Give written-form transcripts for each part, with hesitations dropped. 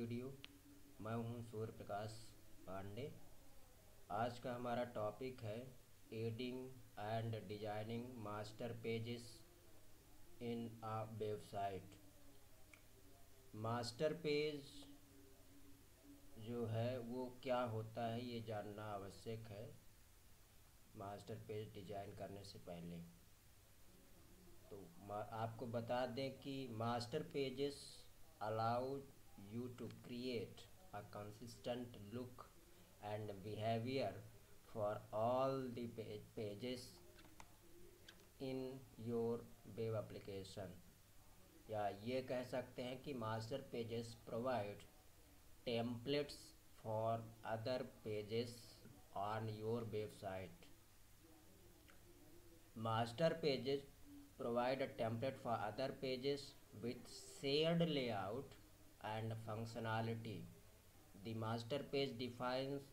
Video. मैं हूं सूर्य प्रकाश पांडे। आज का हमारा टॉपिक है adding and designing master pages in a website. Master page जो है वो क्या होता है ये जानना आवश्यक है मास्टर पेज डिजाइन करने से पहले। तो आपको बता दें कि master pages allow you to create a consistent look and behaviour for all the pages in your web application. या ये कह सकते हैं कि master pages provide templates for other pages on your website. Master pages provide a template for other pages with shared layout and functionality. The master page defines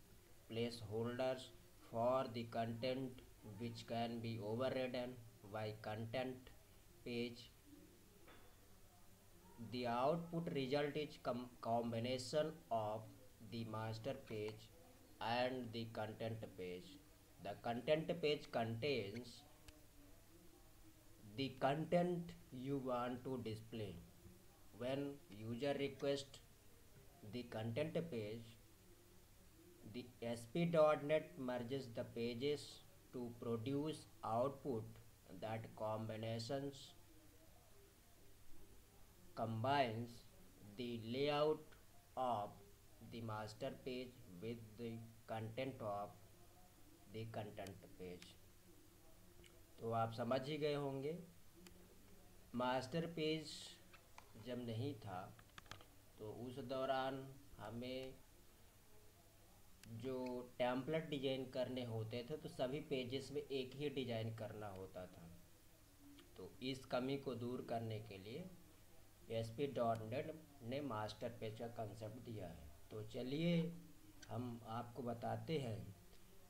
placeholders for the content which can be overridden by content page. The output result is combination of the master page and the content page. The content page contains the content you want to display. When user requests the content page, the ASP.NET merges the pages to produce output that combines the layout of the master page with the content of the content page। तो आप समझ ही गए होंगे master page जब नहीं था तो उस दौरान हमें जो टेम्पलेट डिजाइन करने होते थे तो सभी पेजेस में एक ही डिजाइन करना होता था। तो इस कमी को दूर करने के लिए ASP.NET ने मास्टर पेज का कंसेप्ट दिया है। तो चलिए हम आपको बताते हैं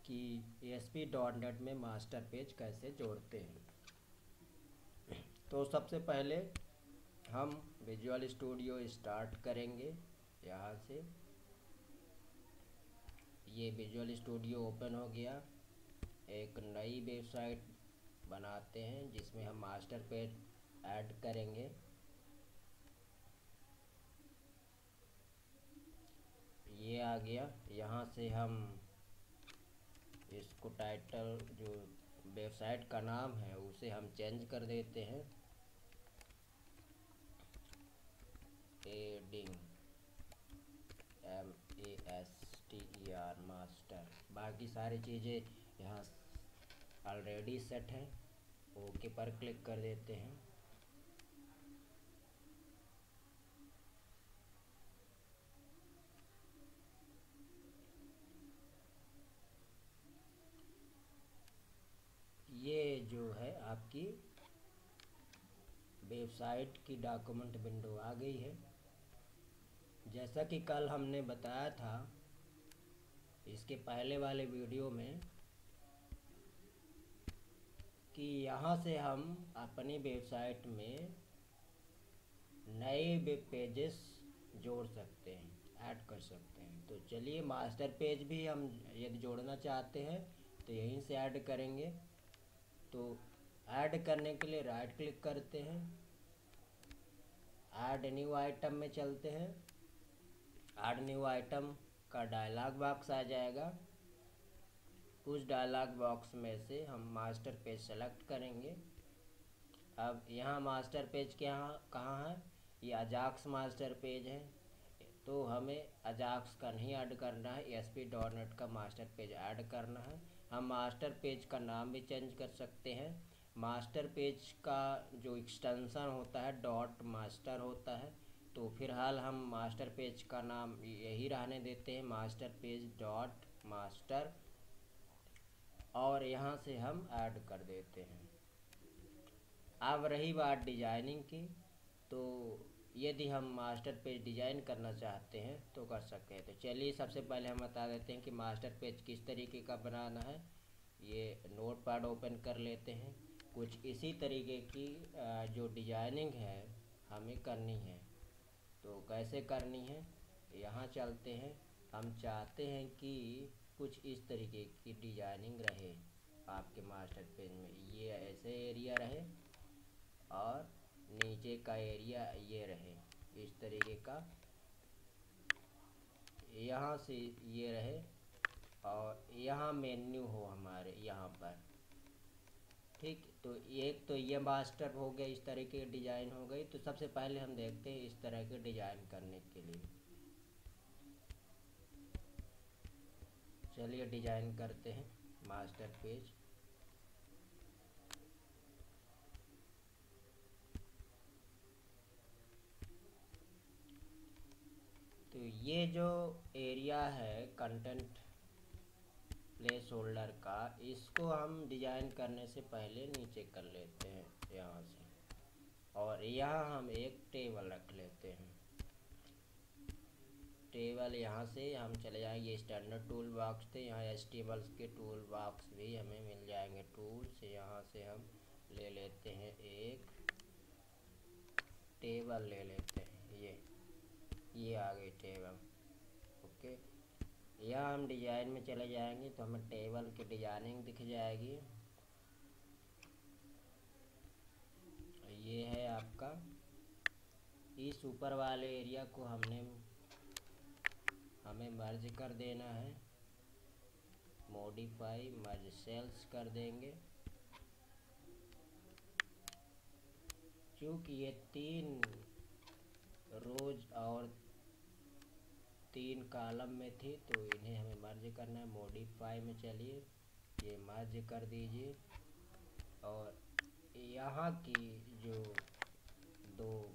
कि ASP.NET में मास्टर पेज कैसे जोड़ते हैं। तो सबसे पहले हम विजुअल स्टूडियो स्टार्ट करेंगे। यहाँ से ये विजुअल स्टूडियो ओपन हो गया। एक नई वेबसाइट बनाते हैं जिसमें हम मास्टर पेज ऐड करेंगे। ये आ गया। यहाँ से हम इसको टाइटल जो वेबसाइट का नाम है उसे हम चेंज कर देते हैं एडिंग MASTER मास्टर। बाकी सारी चीज़ें यहाँ ऑलरेडी सेट है। ओके पर क्लिक कर देते हैं। ये जो है आपकी वेबसाइट की डॉक्यूमेंट विंडो आ गई है। जैसा कि कल हमने बताया था इसके पहले वाले वीडियो में कि यहाँ से हम अपनी वेबसाइट में नए वेब पेजेस जोड़ सकते हैं, ऐड कर सकते हैं। तो चलिए मास्टर पेज भी हम यदि जोड़ना चाहते हैं तो यहीं से ऐड करेंगे। तो ऐड करने के लिए राइट क्लिक करते हैं, ऐड न्यू आइटम में चलते हैं। ऐड न्यू आइटम का डायलॉग बॉक्स आ जाएगा। उस डायलॉग बॉक्स में से हम मास्टर पेज सेलेक्ट करेंगे। अब यहाँ मास्टर पेज कहाँ है? ये अजाक्स मास्टर पेज है। तो हमें अजाक्स का नहीं ऐड करना है, ASP.NET का मास्टर पेज ऐड करना है। हम मास्टर पेज का नाम भी चेंज कर सकते हैं। मास्टर पेज का जो एक्सटेंशन होता है डॉट मास्टर होता है। तो फिलहाल हम मास्टर पेज का नाम यही रहने देते हैं, मास्टर पेज डॉट मास्टर, और यहाँ से हम ऐड कर देते हैं। अब रही बात डिजाइनिंग की, तो यदि हम मास्टर पेज डिजाइन करना चाहते हैं तो कर सकते हैं। तो चलिए सबसे पहले हम बता देते हैं कि मास्टर पेज किस तरीके का बनाना है। ये नोटपैड ओपन कर लेते हैं। कुछ इसी तरीके की जो डिजाइनिंग है हमें करनी है। तो कैसे करनी है यहाँ चलते हैं। हम चाहते हैं कि कुछ इस तरीके की डिजाइनिंग रहे आपके मास्टर पेज में, ये ऐसे एरिया रहे और नीचे का एरिया ये रहे इस तरीके का, यहाँ से ये रहे और यहाँ मेन्यू हो हमारे यहाँ पर। ठीक, तो एक तो ये मास्टर हो गया, इस तरह की डिज़ाइन हो गई। तो सबसे पहले हम देखते हैं इस तरह के डिज़ाइन करने के लिए। चलिए डिज़ाइन करते हैं मास्टर पेज। तो ये जो एरिया है कंटेंट प्लेस होल्डर का, इसको हम डिज़ाइन करने से पहले नीचे कर लेते हैं यहाँ से, और यहाँ हम एक टेबल रख लेते हैं। टेबल यहाँ से हम चले जाएंगे, स्टैंडर्ड टूल बॉक्स थे, यहाँ एचटीएमएल के टूल बॉक्स भी हमें मिल जाएंगे। टूल्स यहाँ से हम ले लेते हैं, एक टेबल ले लेते हैं, ये आ गई टेबल। ओके, यहाँ हम डिज़ाइन में चले जाएंगे तो हमें टेबल की डिजाइनिंग दिख जाएगी। ये है आपका, इस ऊपर वाले एरिया को हमें मर्ज कर देना है, मॉडिफाई मर्ज सेल्स कर देंगे। क्योंकि ये 3 रोज और 3 कॉलम में थी तो इन्हें हमें मर्ज करना है। मॉडिफाई में चलिए ये मर्ज कर दीजिए, और यहाँ की जो 2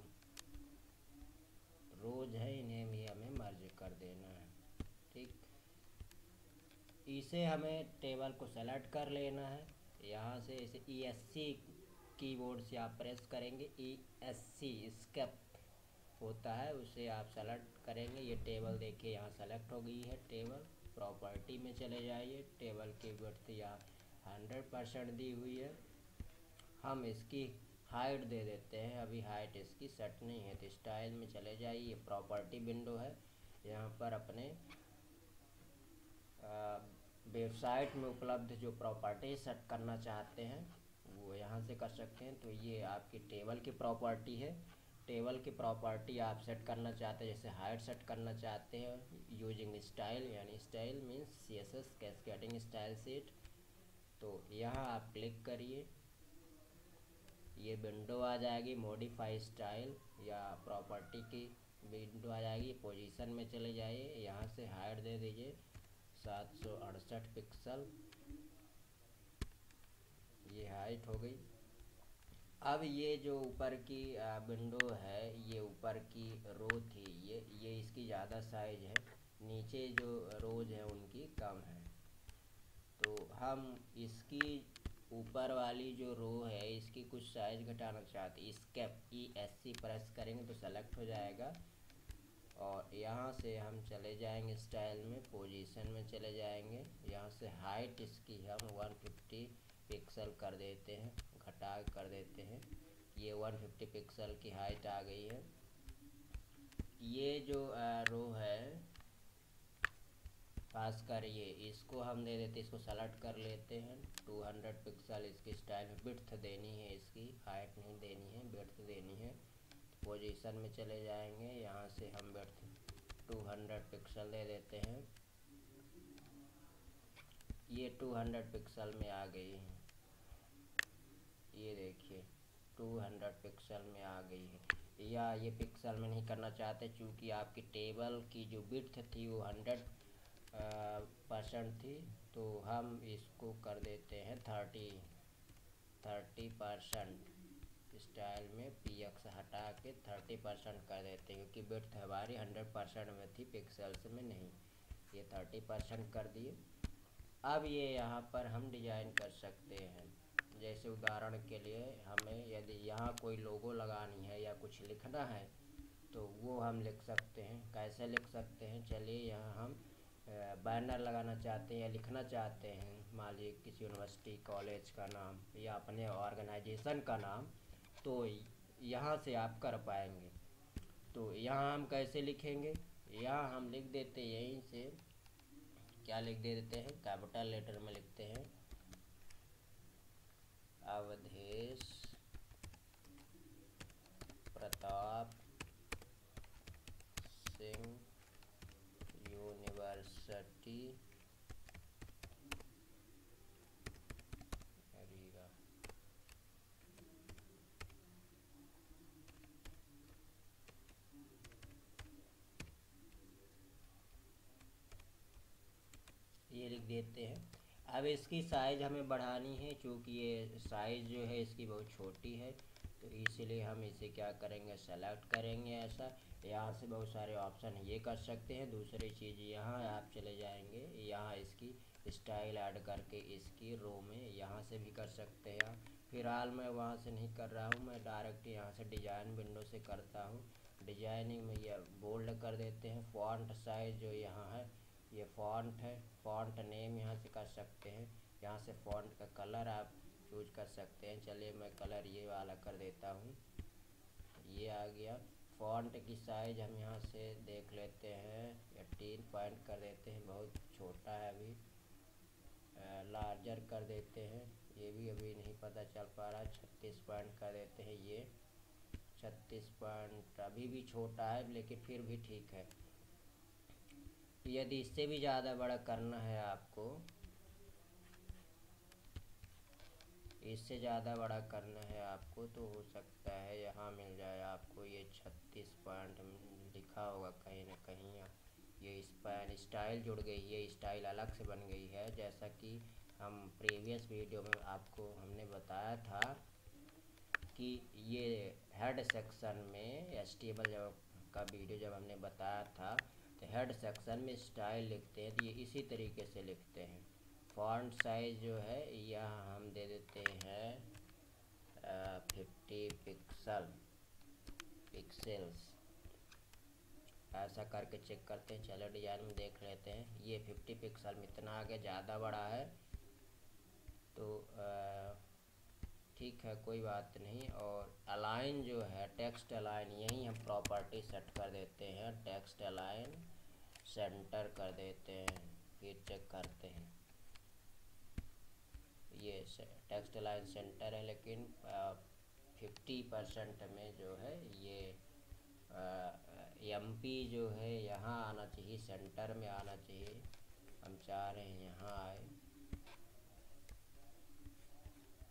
रोज है इन्हें भी हमें मर्ज कर देना है। ठीक, इसे हमें टेबल को सेलेक्ट कर लेना है। यहाँ से इसे ESC कीबोर्ड से आप प्रेस करेंगे, ESC स्केप होता है, उसे आप सेलेक्ट करेंगे। ये टेबल देखिए यहाँ सेलेक्ट हो गई है टेबल। प्रॉपर्टी में चले जाइए, टेबल की विड्थ यहाँ 100% दी हुई है। हम इसकी हाइट दे देते हैं, अभी हाइट इसकी सेट नहीं है। तो स्टाइल में चले जाइए, ये प्रॉपर्टी विंडो है, यहाँ पर अपने वेबसाइट में उपलब्ध जो प्रॉपर्टी सेट करना चाहते हैं वो यहाँ से कर सकते हैं। तो ये आपकी टेबल की प्रॉपर्टी है। टेबल की प्रॉपर्टी आप सेट करना चाहते हैं, जैसे हाइट सेट करना चाहते हैं यूजिंग स्टाइल, यानी style means CSS cascading style set. तो यहाँ आप क्लिक करिए, ये विंडो आ जाएगी, मॉडिफाई स्टाइल या प्रॉपर्टी की विंडो आ जाएगी। पोजीशन में चले जाइए, यहाँ से हाइट दे दीजिए 768 पिक्सल, ये हाइट हो गई। अब ये जो ऊपर की विंडो है, ये ऊपर की रो थी, ये इसकी ज़्यादा साइज है, नीचे जो रोज है उनकी कम है। तो हम इसकी ऊपर वाली जो रो है इसकी कुछ साइज घटाना चाहते हैं, स्केप ESC प्रेस करेंगे तो सेलेक्ट हो जाएगा। और यहाँ से हम चले जाएंगे स्टाइल में, पोजीशन में चले जाएंगे, यहाँ से हाइट इसकी हम 150 पिक्सल कर देते हैं, घटा कर देते हैं। ये 150 पिक्सल की हाइट आ गई है। ये जो रो है पास करिए, इसको हम दे देते, इसको सेलेक्ट कर लेते हैं 200 पिक्सल इसकी स्टाइल में। विड्थ देनी है इसकी, हाइट नहीं देनी है, विड्थ देनी है। पोजीशन में चले जाएंगे, यहाँ से हम विड्थ 200 पिक्सल दे देते हैं। ये 200 पिक्सल में आ गई है, ये देखिए 200 पिक्सल में आ गई है। या ये पिक्सल में नहीं करना चाहते क्योंकि आपकी टेबल की जो विड्थ थी वो 100% थी, तो हम इसको कर देते हैं 30% स्टाइल में। PX हटा के 30% कर देते हैं, क्योंकि विड्थ हमारी 100% में थी, पिक्सल्स में नहीं। ये 30% कर दिए। अब ये यहाँ पर हम डिज़ाइन कर सकते हैं। जैसे उदाहरण के लिए हमें यदि यहाँ कोई लोगो लगानी है या कुछ लिखना है तो वो हम लिख सकते हैं। कैसे लिख सकते हैं, चलिए यहाँ हम बैनर लगाना चाहते हैं या लिखना चाहते हैं, मान लीजिए किसी यूनिवर्सिटी कॉलेज का नाम या अपने ऑर्गेनाइजेशन का नाम, तो यहाँ से आप कर पाएंगे। तो यहाँ हम कैसे लिखेंगे, यहाँ हम लिख देते हैं, यहीं से क्या लिख देते हैं, कैपिटल लेटर में लिखते हैं अवधेश प्रताप सिंह यूनिवर्सिटी रीगा। ये लिख देते हैं। अब इसकी साइज़ हमें बढ़ानी है, क्योंकि ये साइज़ जो है इसकी बहुत छोटी है, तो इसलिए हम इसे क्या करेंगे, सेलेक्ट करेंगे ऐसा। यहाँ से बहुत सारे ऑप्शन ये कर सकते हैं। दूसरी चीज़, यहाँ आप चले जाएंगे, यहाँ इसकी स्टाइल ऐड करके इसकी रो में यहाँ से भी कर सकते हैं। फिलहाल मैं वहाँ से नहीं कर रहा हूँ, मैं डायरेक्ट यहाँ से डिजाइन विंडो से करता हूँ। डिजाइनिंग में ये बोल्ड कर देते हैं। फॉन्ट साइज जो यहाँ है ये फॉन्ट है, फॉन्ट नेम यहाँ से कर सकते हैं। यहाँ से फॉन्ट का कलर आप चूज कर सकते हैं। चलिए मैं कलर ये वाला कर देता हूँ, ये आ गया। फॉन्ट की साइज़ हम यहाँ से देख लेते हैं, 18 पॉइंट कर देते हैं, बहुत छोटा है अभी। लार्जर कर देते हैं, ये भी अभी नहीं पता चल पा रहा। 36 पॉइंट कर देते हैं, ये 36 पॉइंट अभी भी छोटा है, लेकिन फिर भी ठीक है। यदि इससे भी ज़्यादा बड़ा करना है आपको, इससे ज़्यादा बड़ा करना है आपको, तो हो सकता है यहाँ मिल जाए आपको ये 36 पॉइंट लिखा होगा कहीं ना कहीं। ये स्पैन स्टाइल जुड़ गई है, स्टाइल अलग से बन गई है। जैसा कि हम प्रीवियस वीडियो में आपको हमने बताया था कि ये हेड सेक्शन में HTML जब का वीडियो जब हमने बताया था, तो हेड सेक्शन में स्टाइल लिखते हैं तो ये इसी तरीके से लिखते हैं। फॉन्ट साइज जो है यहाँ हम दे देते हैं 50 पिक्सल्स, ऐसा करके चेक करते हैं। चलो डिज़ाइन में देख लेते हैं। ये 50 पिक्सल में इतना आगे ज़्यादा बड़ा है, तो ठीक है, कोई बात नहीं। और अलाइन जो है, टेक्स्ट अलाइन, यहीं हम प्रॉपर्टी सेट कर देते हैं। टेक्स्ट अलाइन सेंटर कर देते हैं, फिर चेक करते हैं। ये टेक्स्ट अलाइन सेंटर है, लेकिन 50% में जो है ये MP जो है यहाँ आना चाहिए, सेंटर में आना चाहिए। हम चाह रहे हैं यहाँ आए,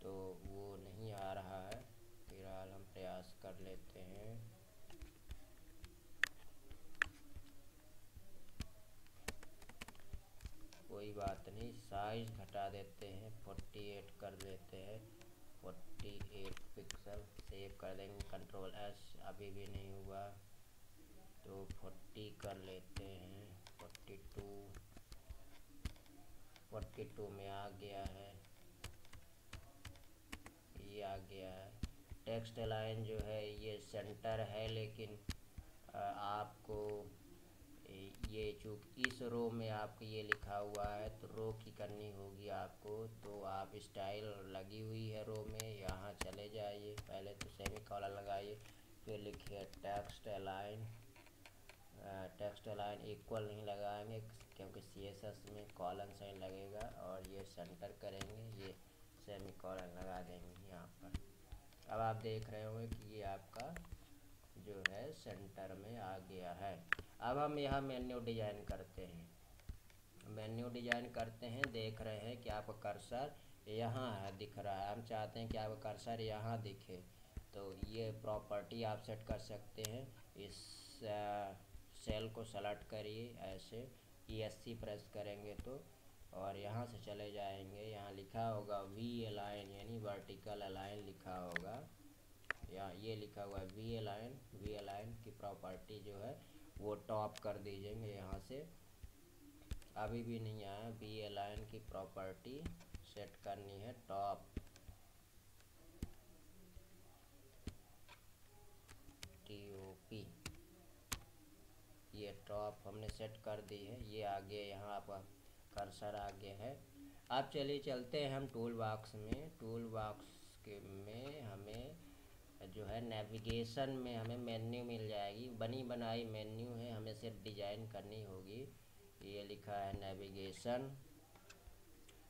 तो वो नहीं आ रहा है। फिलहाल हम प्रयास कर लेते हैं। कोई बात नहीं, साइज घटा देते हैं, 48 कर देते हैं, 48 पिक्सल। सेव कर देंगे, Ctrl+S, अभी भी नहीं हुआ तो 40 कर लेते हैं। 42 में आ गया है, ये आ गया है। टेक्स्ट लाइन जो है ये सेंटर है, लेकिन आपको ये चूँकि इस रो में आपको ये लिखा हुआ है, तो रो की करनी होगी आपको। तो आप स्टाइल लगी हुई है रो में, यहाँ चले जाइए, पहले तो सेमीकोलन लगाइए, फिर लिखिए text line. Text line equal नहीं लगाएंगे, क्योंकि CSS में कॉलन साइन लगेगा, और ये सेंटर करेंगे, ये सेमीकोलन लगा देंगे यहाँ पर। अब आप देख रहे होंगे कि ये आपका जो है सेंटर में आ गया है। अब हम यहाँ मेन्यू डिजाइन करते हैं। मेन्यू डिजाइन करते हैं, देख रहे हैं कि आपका कर्सर यहाँ है, दिख रहा है। हम चाहते हैं कि आपका कर्सर यहाँ दिखे, तो ये प्रॉपर्टी आप सेट कर सकते हैं। इस सेल को सेलेक्ट करिए, ऐसे ESC प्रेस करेंगे तो, और यहाँ से चले जाएंगे, यहाँ लिखा होगा V अलाइन, यानी वर्टिकल अलाइन लिखा होगा। यहाँ ये लिखा हुआ है V अलाइन की प्रॉपर्टी जो है वो टॉप कर दीजिएंगे यहाँ से। अभी भी नहीं आया, V अलाइन की प्रॉपर्टी सेट करनी है टॉप, TOP। ये टॉप हमने सेट कर दी है, ये आ गया, यहाँ आपका कर्सर आ गया है। अब चलिए चलते हैं हम टूल बॉक्स में। टूल बॉक्स के में हमें जो है नेविगेशन में हमें मेन्यू मिल जाएगी। बनी बनाई मेन्यू है, हमें सिर्फ डिजाइन करनी होगी। ये लिखा है नेविगेशन,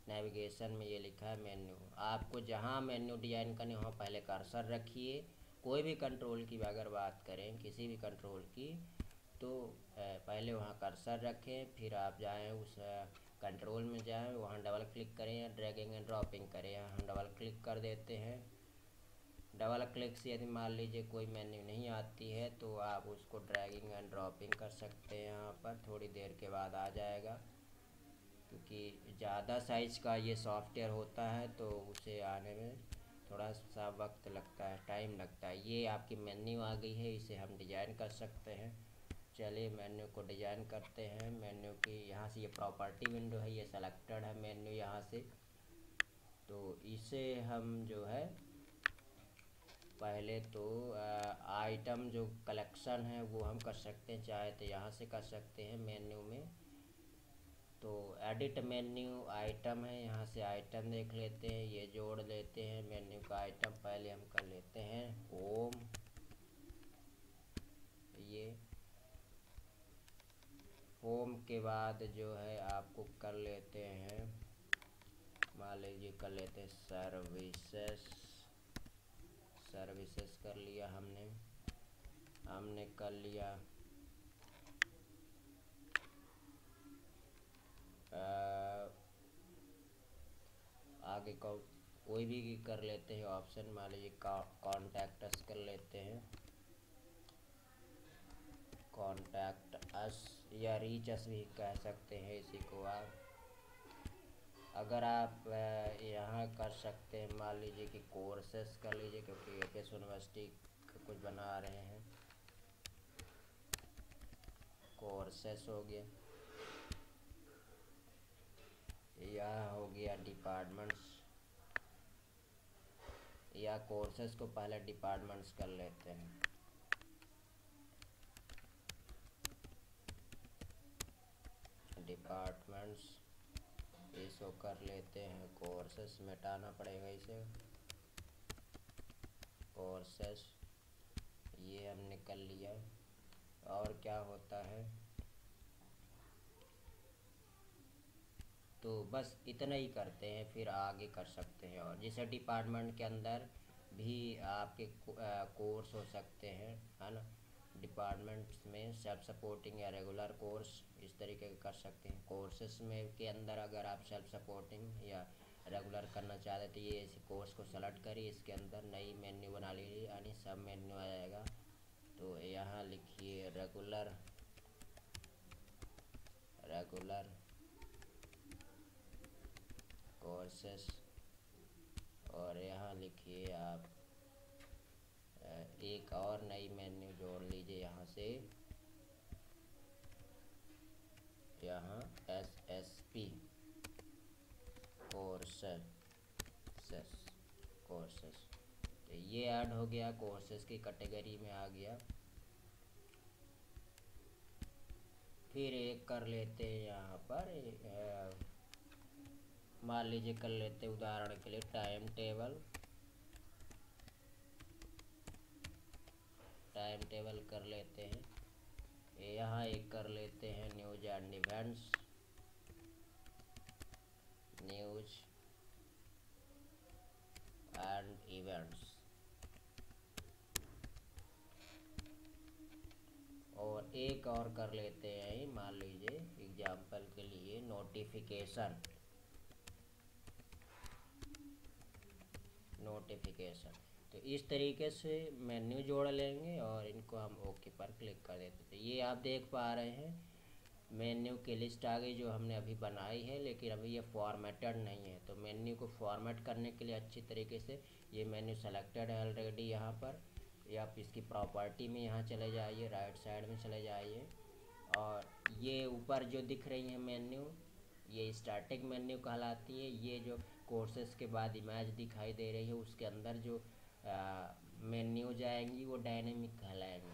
नेविगेशन में ये लिखा है मेन्यू। आपको जहाँ मेन्यू डिजाइन करनी वहाँ पहले कर्सर रखिए। कोई भी कंट्रोल की अगर बात करें, किसी भी कंट्रोल की, तो पहले वहाँ कर्सर रखें, फिर आप जाएं उस कंट्रोल में जाएं, वहाँ डबल क्लिक करें या ड्रैगिंग एंड ड्रॉपिंग करें। यहाँ हम डबल क्लिक कर देते हैं। डबल क्लिक से यदि मान लीजिए कोई मेन्यू नहीं आती है तो आप उसको ड्रैगिंग एंड ड्रॉपिंग कर सकते हैं। यहाँ पर थोड़ी देर के बाद आ जाएगा, क्योंकि ज़्यादा साइज़ का ये सॉफ्टवेयर होता है तो उसे आने में थोड़ा सा वक्त लगता है, टाइम लगता है। ये आपकी मेन्यू आ गई है, इसे हम डिज़ाइन कर सकते हैं। चलिए मेन्यू को डिज़ाइन करते हैं। मेन्यू की यहाँ से ये प्रॉपर्टी विंडो है, ये सेलेक्टेड है मेन्यू यहाँ से, तो इसे हम जो है पहले तो आइटम जो कलेक्शन है वो हम कर सकते हैं, चाहे तो यहाँ से कर सकते हैं मेन्यू में। तो एडिट मेन्यू आइटम है, यहाँ से आइटम देख लेते हैं, ये जोड़ लेते हैं मेन्यू का आइटम। पहले हम कर लेते हैं होम, ये होम के बाद जो है आपको कर लेते हैं, मान लीजिए कर लेते हैं सर्विसेस। सर्विसेस कर लिया हमने कर लिया आगे को कोई भी कर लेते हैं ऑप्शन, मान लीजिए कॉन्टैक्ट अस कर लेते हैं, कॉन्टैक्ट अस या रीच अस भी कह सकते हैं इसी को आप। अगर आप यहाँ कर सकते हैं, मान लीजिए कि कोर्सेस कर लीजिए, क्योंकि एपीएस यूनिवर्सिटी कुछ बना रहे हैं। कोर्सेस हो गया, यह हो गया डिपार्टमेंट्स, या कोर्सेस को पहले डिपार्टमेंट्स कर लेते हैं। डिपार्टमेंट्स इसको कर लेते हैं, कोर्सेस मिटाना पड़ेगा इसे, कोर्सेस ये हमने कर लिया। और क्या होता है, तो बस इतना ही करते हैं, फिर आगे कर सकते हैं। और जैसे डिपार्टमेंट के अंदर भी आपके कोर्स हो सकते हैं, है ना। डिपार्टमेंट्स में सेल्फ सपोर्टिंग या रेगुलर कोर्स इस तरीके के कर सकते हैं। कोर्सेस में के अंदर अगर आप सेल्फ सपोर्टिंग या रेगुलर करना चाहते तो ये इस कोर्स को सेलेक्ट करिए, इसके अंदर नई मेन्यू बना लीजिए, यानी सब मेन्यू आ जाएगा। तो यहाँ लिखिए रेगुलर, रेगुलर कोर्सेस, और यहाँ लिखिए आप एक और नई मेन्यू जोड़ लीजिए यहाँ से, यहाँ SSP कोर्सेस, कोर्सेस। तो ये ऐड हो गया, कोर्सेस की कैटेगरी में आ गया। फिर एक कर लेते हैं यहाँ पर मान लीजिए कर लेते हैं उदाहरण के लिए टाइम टेबल, टाइम टेबल कर लेते हैं। यहाँ एक कर लेते हैं news and events, news and events. और एक और कर लेते हैं, मान लीजिए एग्जाम्पल के लिए नोटिफिकेशन, नोटिफिकेशन। तो इस तरीके से मेन्यू जोड़ लेंगे और इनको हम ओके पर क्लिक कर देते थे। ये आप देख पा रहे हैं मेन्यू की लिस्ट आ गई जो हमने अभी बनाई है, लेकिन अभी ये फॉर्मेटेड नहीं है। तो मेन्यू को फॉर्मेट करने के लिए अच्छी तरीके से ये मेन्यू सेलेक्टेड है ऑलरेडी यहाँ पर, या आप इसकी प्रॉपर्टी में यहाँ चले जाइए, राइट साइड में चले जाइए, और ये ऊपर जो दिख रही है मेन्यू, ये स्टैटिक मेन्यू कहलाती है। ये जो कोर्सेस के बाद इमेज दिखाई दे रही है उसके अंदर जो मेन्यू जाएंगी वो डायनेमिक कहलाएंगी।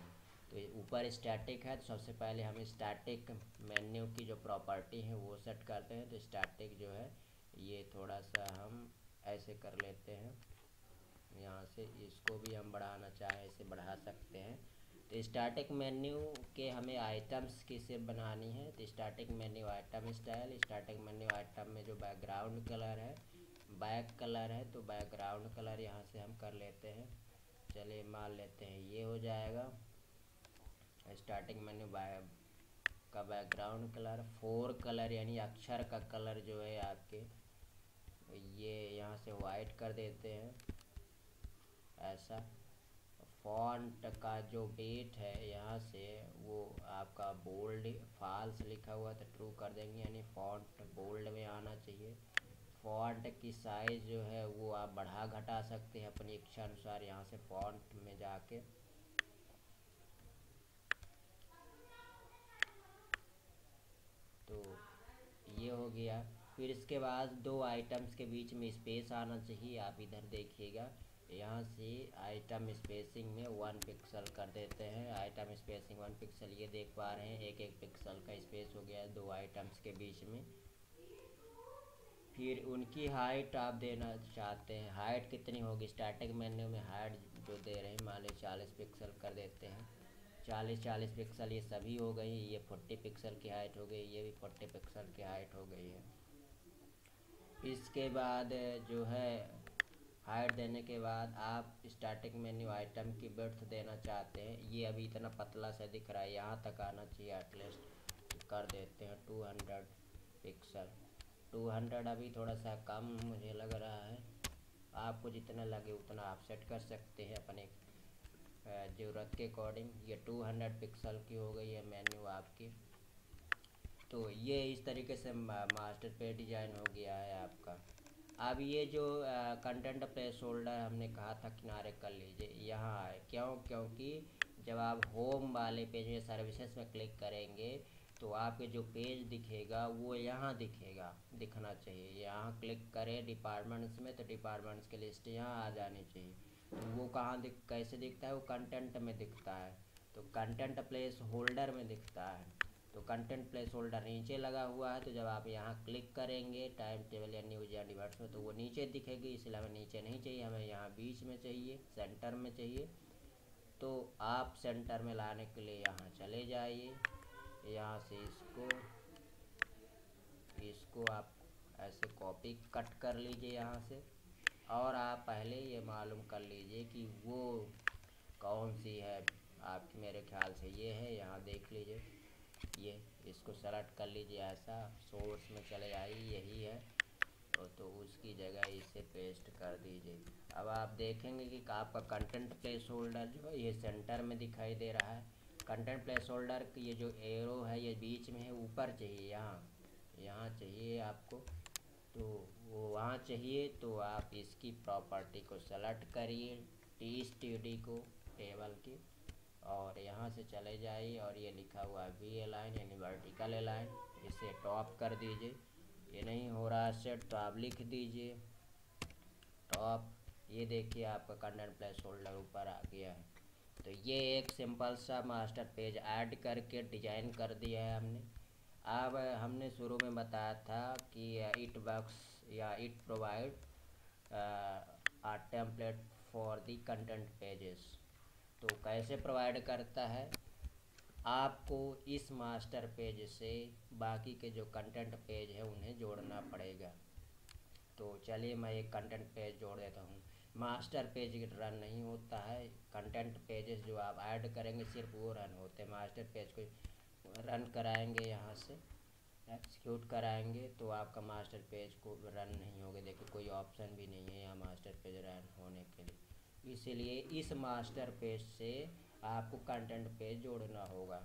तो ऊपर स्टैटिक है, तो सबसे पहले हम स्टैटिक मेन्यू की जो प्रॉपर्टी है वो सेट करते हैं। तो स्टैटिक जो है ये थोड़ा सा हम ऐसे कर लेते हैं, यहाँ से इसको भी हम बढ़ाना चाहें इसे बढ़ा सकते हैं। तो स्टैटिक मेन्यू के हमें आइटम्स की से बनानी है। तो static menu item style, static menu item में जो बैकग्राउंड कलर है, बैक कलर है, तो बैकग्राउंड कलर यहाँ से हम कर लेते हैं। चलिए मान लेते हैं ये हो जाएगा स्टार्टिंग मेन्यू का बैकग्राउंड कलर। 4 कलर यानी अक्षर का कलर जो है आपके ये यहाँ से वाइट कर देते हैं ऐसा। फॉन्ट का जो वेट है यहाँ से वो आपका बोल्ड फॉल्स लिखा हुआ तो ट्रू कर देंगे, यानी फॉन्ट बोल्ड में आना चाहिए। फॉन्ट की साइज़ जो है वो आप बढ़ा घटा सकते हैं अपनी इच्छा अनुसार यहाँ से फॉन्ट में जाके। तो ये हो गया। फिर इसके बाद 2 आइटम्स के बीच में स्पेस आना चाहिए। आप इधर देखिएगा यहाँ से आइटम स्पेसिंग में 1 पिक्सल कर देते हैं। आइटम स्पेसिंग 1 पिक्सल, ये देख पा रहे हैं 1-1 पिक्सल का स्पेस हो गया है 2 आइटम्स के बीच में। फिर उनकी हाइट आप देना चाहते हैं, हाइट कितनी होगी स्टैटिक मेन्यू में हाइट जो दे रहे हैं मान लीजिए 40 पिक्सल कर देते हैं। 40 पिक्सल ये सभी हो गई। ये 40 पिक्सल की हाइट हो गई, ये भी 40 पिक्सल की हाइट हो गई है। इसके बाद जो है हाइट देने के बाद आप स्टैटिक मेन्यू आइटम की विड्थ देना चाहते हैं। ये अभी इतना पतला सा दिख रहा है, यहाँ तक आना चाहिए एटलीस्ट। कर देते हैं 200 पिक्सल। 200 अभी थोड़ा सा कम मुझे लग रहा है, आपको जितना लगे उतना आप सेट कर सकते हैं अपने ज़रूरत के अकॉर्डिंग। ये 200 पिक्सल की हो गई है मेन्यू आपकी। तो ये इस तरीके से मास्टर पेज डिज़ाइन हो गया है आपका। अब ये जो कंटेंट प्लेस होल्डर हमने कहा था किनारे कर लीजिए, यहाँ आए क्योंकि जब आप होम वाले पेज में सर्विसेज में क्लिक करेंगे तो आपके जो पेज दिखेगा वो यहाँ दिखना चाहिए। यहाँ क्लिक करें डिपार्टमेंट्स में तो डिपार्टमेंट्स की लिस्ट यहाँ आ जानी चाहिए। तो वो कहाँ कैसे दिखता है, वो कंटेंट में दिखता है, तो कंटेंट प्लेस होल्डर में दिखता है। तो कंटेंट प्लेस होल्डर नीचे लगा हुआ है, तो जब आप यहाँ क्लिक करेंगे टाइम टेबल या न्यूज या डिवर्ट्स में तो वो नीचे दिखेगी। इसलिए हमें नीचे नहीं चाहिए, हमें यहाँ बीच में चाहिए, सेंटर में चाहिए। तो आप सेंटर में लाने के लिए यहाँ चले जाइए, यहाँ से इसको आप ऐसे कॉपी कट कर लीजिए यहाँ से। और आप पहले ये मालूम कर लीजिए कि वो कौन सी है आपकी। मेरे ख्याल से ये है, यहाँ देख लीजिए, ये इसको सेलेक्ट कर लीजिए ऐसा। सोर्स में चले आइए, यही है तो उसकी जगह इसे पेस्ट कर दीजिए। अब आप देखेंगे कि आपका कंटेंट प्लेस होल्डर जो है ये सेंटर में दिखाई दे रहा है। कंटेंट प्लेस होल्डर की ये जो एरो है ये बीच में है, ऊपर चाहिए, यहाँ चाहिए आपको। तो वो वहाँ चाहिए तो आप इसकी प्रॉपर्टी को सेलेक्ट करिए, TSTD को टेबल की, और यहाँ से चले जाइए और ये लिखा हुआ है वी अलाइन यानी वर्टिकल अलाइन, इसे टॉप कर दीजिए। ये नहीं हो रहा है सेट तो आप लिख दीजिए टॉप। ये देखिए आपका कंटेंट प्लेस होल्डर ऊपर आ गया है। तो ये एक सिंपल सा मास्टर पेज ऐड करके डिजाइन कर दिया है हमने। अब हमने शुरू में बताया था कि इट वर्क्स या it provide a template for the content pages. तो कैसे प्रोवाइड करता है, आपको इस मास्टर पेज से बाकी के जो कंटेंट पेज है उन्हें जोड़ना पड़ेगा। तो चलिए मैं एक कंटेंट पेज जोड़ देता हूँ। मास्टर पेज रन नहीं होता है, कंटेंट पेजेस जो आप ऐड करेंगे सिर्फ वो रन होते हैं। मास्टर पेज को रन कराएंगे, यहाँ से एक्सिक्यूट कराएंगे तो आपका मास्टर पेज को रन नहीं होगा। देखिए कोई ऑप्शन भी नहीं है यहाँ मास्टर पेज रन होने के लिए। इसीलिए इस मास्टर पेज से आपको कंटेंट पेज जोड़ना होगा।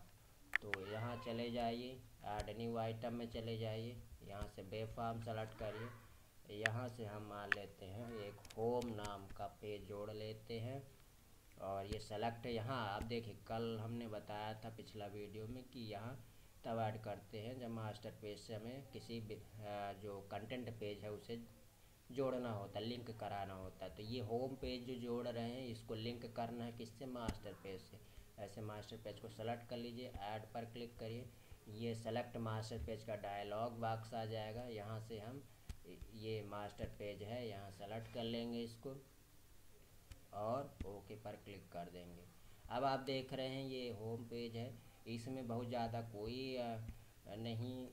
तो यहाँ चले जाइए, ऐड न्यू आइटम में चले जाइए, यहाँ से वेब फॉर्म सेलेक्ट करिए। यहाँ से हम मान लेते हैं एक होम नाम का पेज जोड़ लेते हैं और ये सेलेक्ट है। यहाँ आप देखिए कल हमने बताया था पिछला वीडियो में कि यहाँ तब ऐड करते हैं जब मास्टर पेज से हमें किसी जो कंटेंट पेज है उसे जोड़ना होता है, लिंक कराना होता है। तो ये होम पेज जो जोड़ रहे हैं इसको लिंक करना है किससे, मास्टर पेज से। ऐसे मास्टर पेज को सेलेक्ट कर लीजिए, ऐड पर क्लिक करिए, ये सेलेक्ट मास्टर पेज का डायलॉग बॉक्स आ जाएगा। यहाँ से हम ये मास्टर पेज है यहाँ सेलेक्ट कर लेंगे इसको। और ओके पर क्लिक कर देंगे। अब आप देख रहे हैं ये होम पेज है, इसमें बहुत ज़्यादा कोई नहीं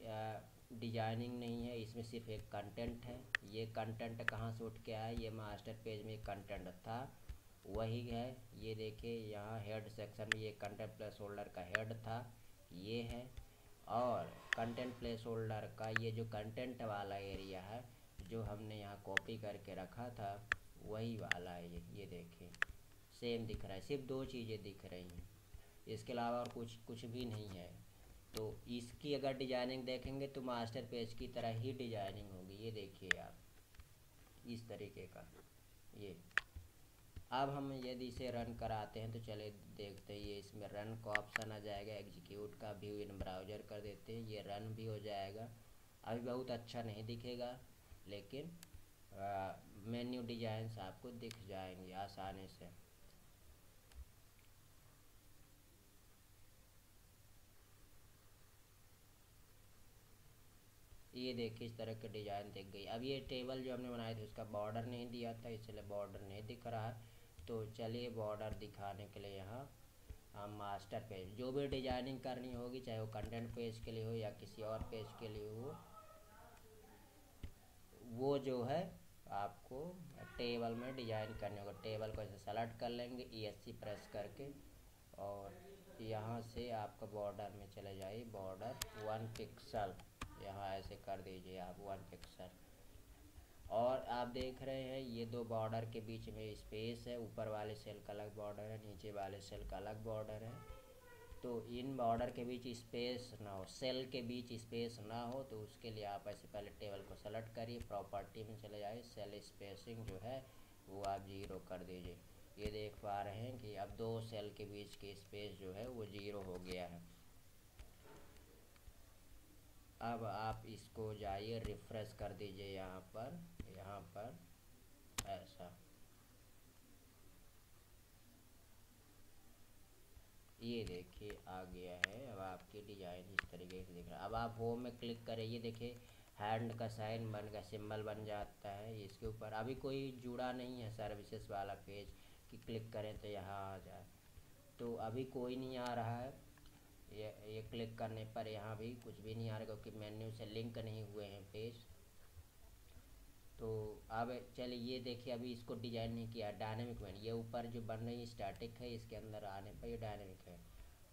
डिजाइनिंग नहीं है, इसमें सिर्फ एक कंटेंट है। ये कंटेंट कहाँ से उठ के आया, ये मास्टर पेज में कंटेंट था वही है। ये देखिए यहाँ हेड सेक्शन में ये कंटेंट प्लेस होल्डर का हेड था, ये है। और कंटेंट प्लेस होल्डर का ये जो कंटेंट वाला एरिया है जो हमने यहाँ कॉपी करके रखा था वही वाला है। ये देखिए सेम दिख रहा है, सिर्फ दो चीज़ें दिख रही हैं, इसके अलावा और कुछ भी नहीं है। तो इसकी अगर डिजाइनिंग देखेंगे तो मास्टर पेज की तरह ही डिजाइनिंग होगी। ये देखिए आप इस तरीके का ये। अब हम यदि इसे रन कराते हैं तो चले देखते हैं, ये इसमें रन का ऑप्शन आ जाएगा, एग्जीक्यूट का व्यू इन ब्राउज़र कर देते हैं, ये रन भी हो जाएगा। अभी बहुत अच्छा नहीं दिखेगा लेकिन मेन्यू डिजाइंस आपको दिख जाएंगे आसानी से। ये देखिए इस तरह के डिज़ाइन दिख गई। अब ये टेबल जो हमने बनाया था उसका बॉर्डर नहीं दिया था, इसलिए बॉर्डर नहीं दिख रहा है। तो चलिए बॉर्डर दिखाने के लिए यहाँ हम मास्टर पेज जो भी डिजाइनिंग करनी होगी, चाहे वो कंटेंट पेज के लिए हो या किसी और पेज के लिए हो, वो जो है आपको टेबल में डिजाइन करने होगा। टेबल को ऐसे सेलेक्ट कर लेंगे ESC प्रेस करके और यहाँ से आपका बॉर्डर में चले जाइए, बॉर्डर 1 पिक्सल यहाँ ऐसे कर दीजिए आप 1 पिक्सल। और आप देख रहे हैं ये दो बॉर्डर के बीच में स्पेस है, ऊपर वाले सेल का अलग बॉर्डर है, नीचे वाले सेल का अलग बॉर्डर है। तो इन बॉर्डर के बीच स्पेस ना हो, सेल के बीच स्पेस ना हो, तो उसके लिए आप ऐसे पहले टेबल को सेलेक्ट करिए, प्रॉपर्टी में चले जाइए, सेल स्पेसिंग जो है वो आप 0 कर दीजिए। ये देख पा रहे हैं कि अब दो सेल के बीच की स्पेस जो है वो 0 हो गया है। अब आप इसको जाइए रिफ्रेश कर दीजिए यहाँ पर ऐसा। ये देखिए आ गया है, अब आपकी डिजाइन इस तरीके से दिख रहा है। अब आप होम में क्लिक करें, ये देखिए हैंड का साइन बन गया, सिंबल बन जाता है इसके ऊपर। अभी कोई जुड़ा नहीं है सर्विसेज वाला पेज कि क्लिक करें तो यहाँ आ जाए, तो अभी कोई नहीं आ रहा है। ये क्लिक करने पर यहाँ भी कुछ भी नहीं आ रहा क्योंकि मेन्यू से लिंक नहीं हुए हैं पेज। तो अब चलिए ये देखिए अभी इसको डिजाइन नहीं किया, डायनेमिक मेन्यू ये ऊपर जो बन रही है स्टैटिक है, इसके अंदर आने पर ये डायनेमिक है।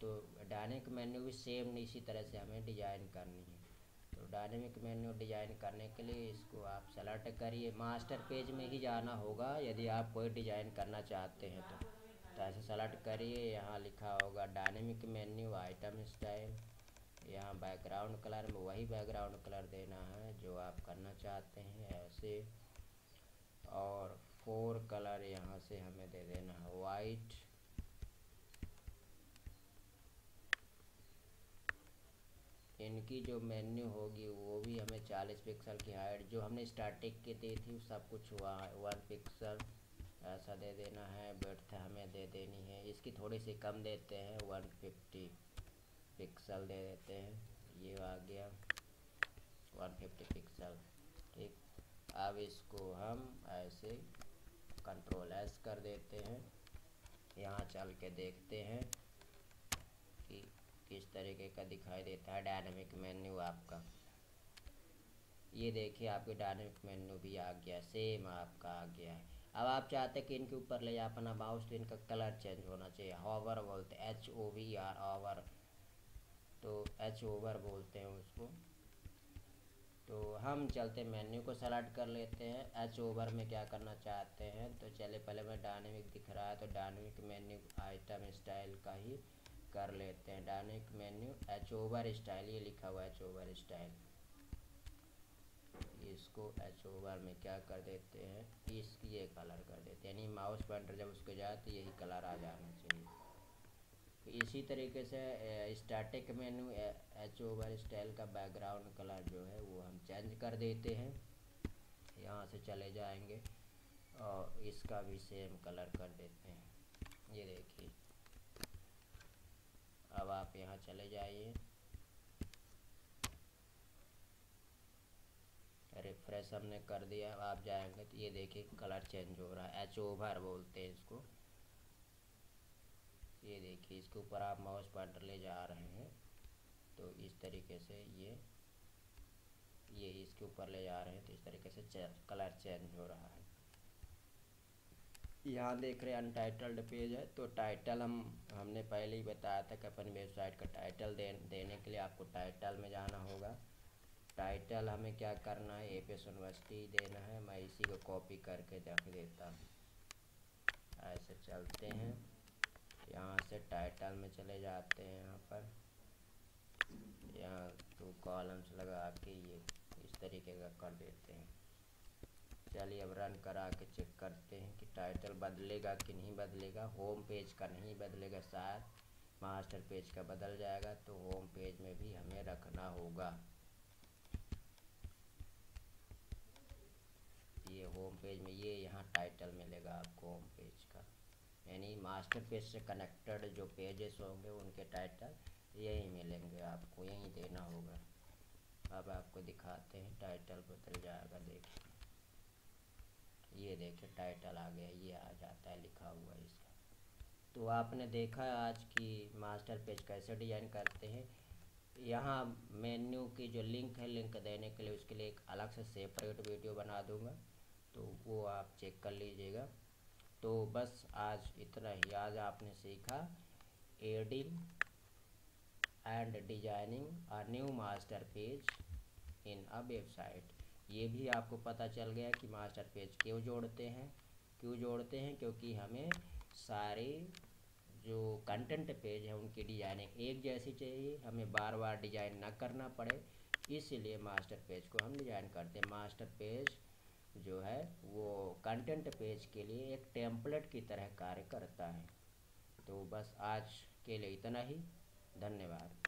तो डायनेमिक मेन्यू भी सेम इसी तरह से हमें डिजाइन करनी है। तो डायनेमिक मेन्यू डिजाइन करने के लिए इसको आप सेलेक्ट करिए, मास्टर पेज में ही जाना होगा यदि आप कोई डिजाइन करना चाहते हैं तो ऐसे सेलेक्ट करिए। यहाँ लिखा होगा डायनेमिक मेन्यू आइटम स्टाइल, यहाँ बैकग्राउंड कलर में वही बैकग्राउंड कलर देना है जो आप करना चाहते हैं ऐसे। और 4 कलर यहाँ से हमें दे देना है वाइट। इनकी जो मेन्यू होगी वो भी हमें 40 पिक्सल की हाइट जो हमने स्टार्टिंग की दी थी सब कुछ हुआ है 1 पिक्सल ऐसा दे देना है। विड्थ हमें दे देनी है, इसकी थोड़ी सी कम देते हैं 150 पिक्सल दे देते हैं, ये आ गया 150 पिक्सल। ठीक, अब इसको हम ऐसे Ctrl+S कर देते हैं, यहाँ चल के देखते हैं कि किस तरीके का दिखाई देता है डायनामिक मेन्यू आपका। ये देखिए आपके डायनामिक मेन्यू भी आ गया, सेम आपका आ गया है। अब आप चाहते हैं कि इनके ऊपर ले जाए अपना माउस तो इनका कलर चेंज होना चाहिए, हॉवर बोलते हैं HOVR हॉवर, तो H ओवर बोलते हैं उसको। तो हम चलते मेन्यू को सेलेक्ट कर लेते हैं। H ओवर में क्या करना चाहते हैं तो चले पहले मैं डायनेमिक दिख रहा है तो डायनेमिक मेन्यू आइटम स्टाइल का ही कर लेते हैं। Dynamic menu H over style ये लिखा हुआ है H ओवर स्टाइल, इसको H ओवर में क्या कर देते हैं इसकी ये कलर कर देते हैं, यानी माउस पॉइंटर जब उसको जाए तो यही कलर आ जाना चाहिए। इसी तरीके से static menu H over style का बैकग्राउंड कलर जो है वो हम चेंज कर देते हैं, यहाँ से चले जाएंगे और इसका भी सेम कलर कर देते हैं। ये देखिए अब आप यहाँ चले जाइए, रिफ्रेश हमने कर दिया। आप जाएंगे तो ये देखिए कलर चेंज हो रहा है, एच ओवर बोलते हैं इसको। ये देखिए इसके ऊपर आप माउस पॉइंटर ले जा रहे हैं तो इस तरीके से ये इसके ऊपर ले जा रहे हैं तो इस तरीके से कलर चेंज हो रहा है। यहाँ देख रहे हैं अनटाइटल्ड पेज है, तो टाइटल हमने पहले ही बताया था कि अपनी वेबसाइट का टाइटल देने के लिए आपको टाइटल में जाना होगा। टाइटल हमें क्या करना है, एपीएस यूनिवर्सिटी देना है। मैं इसी को कॉपी करके रख देता हूँ। ऐसे चलते हैं, यहाँ से टाइटल में चले जाते हैं। यहाँ पर यहाँ 2 कॉलम्स लगा के ये इस तरीके का कर देते हैं। चलिए अब रन करा के चेक करते हैं कि टाइटल बदलेगा कि नहीं बदलेगा। होम पेज का नहीं बदलेगा, शायद मास्टर पेज का बदल जाएगा, तो होम पेज में भी हमें रखना होगा। ये होम पेज में ये यहाँ टाइटल मिलेगा आपको होम पेज का, यानी मास्टर पेज से कनेक्टेड जो पेजेस होंगे उनके टाइटल यही मिलेंगे, आपको यही देना होगा। अब आपको दिखाते हैं, टाइटल बदल जाएगा। देखिए ये देखिए टाइटल आ गया, ये आ जाता है लिखा हुआ इसका। तो आपने देखा आज कि मास्टर पेज कैसे डिज़ाइन करते हैं। यहाँ मेन्यू की जो लिंक है, लिंक देने के लिए उसके लिए एक अलग से सेपरेट वीडियो बना दूँगा, तो वो आप चेक कर लीजिएगा। तो बस आज इतना ही। आज आपने सीखा adding and designing a new master page in a website. ये भी आपको पता चल गया कि मास्टर पेज क्यों जोड़ते हैं। क्योंकि हमें सारे जो कंटेंट पेज है उनकी डिजाइनिंग एक जैसी चाहिए, हमें बार बार डिजाइन ना करना पड़े, इसलिए मास्टर पेज को हम डिजाइन करते हैं। मास्टर पेज जो है वो कंटेंट पेज के लिए एक टेम्पलेट की तरह कार्य करता है। तो बस आज के लिए इतना ही। धन्यवाद।